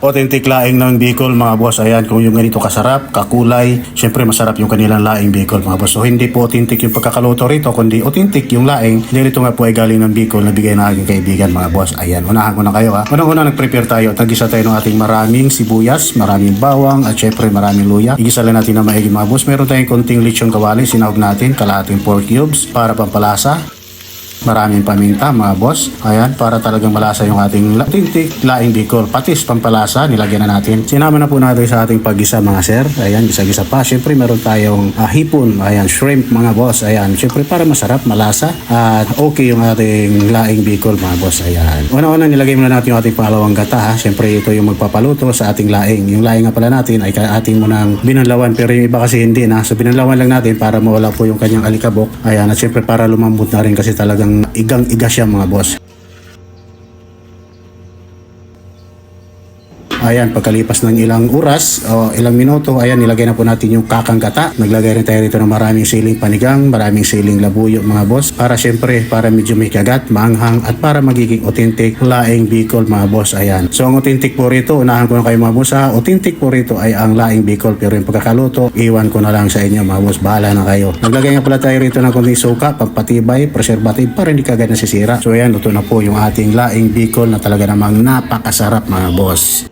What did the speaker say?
Authentic laing ng Bicol mga boss. Ayan, kung yung ganito kasarap, kakulay, syempre masarap yung kanilang laing Bicol mga boss. So hindi po authentic yung pagkakaluto rito, kundi authentic yung laing. Nilito nga po ay galing ng Bicol na bigay ng aking kaibigan mga boss. Ayan, unahan ko na kayo ha. Unang-una nag-prepare tayo. Nag-isa tayo ng ating maraming sibuyas, maraming bawang, at syempre maraming luya. Igisa lang natin na maigi mga boss. Meron tayong konting lechon kawali, sinahog natin, kalahating pork cubes para pampalasa. Maraming paminta mga boss. Ayan, para talagang malasa yung ating authentic laing Bicol. Patis pampalasa, nilagyan na natin. Sinama na po natin sa ating paggisa mga sir. Ayan, gisa-gisa pa. Siyempre meron tayong hipon. Ayan, shrimp mga boss. Ayan, siyempre para masarap, malasa. At okay yung ating laing Bicol mga boss. Ayan. Una-una nilagay muna natin yung ating pangalawang gata ha. Siyempre ito yung magpapaluto sa ating laing. Yung laing nga pala natin ay ating munang binanlawan. Pero yung iba kasi hindi na. So binanlawan lang natin para mawala po yung kanyang alikabok. Ayan, at siyempre para lumambot na rin kasi talagang igang-iga siya mga boss. Ayan, pagkalipas ng ilang oras o ilang minuto, ayan, nilagay na po natin yung kakang gata. Naglagay rin tayo rito ng maraming siling panigang, maraming siling labuyo mga boss. Para syempre, para medyo may kagat, maanghang, at para magiging authentic laing Bicol mga boss. Ayan. So ang authentic po rito, unahan ko na kayo mga boss ha. Authentic po rito ay ang laing Bicol. Pero yung pagkakaluto, iwan ko na lang sa inyo mga boss. Bahala na kayo. Naglagay nga pala tayo rito ng konting suka, pampatibay, preservative, para hindi kagad nasisira. So ayan, luto na po yung ating laing Bicol na talaga namang napakasarap mga boss.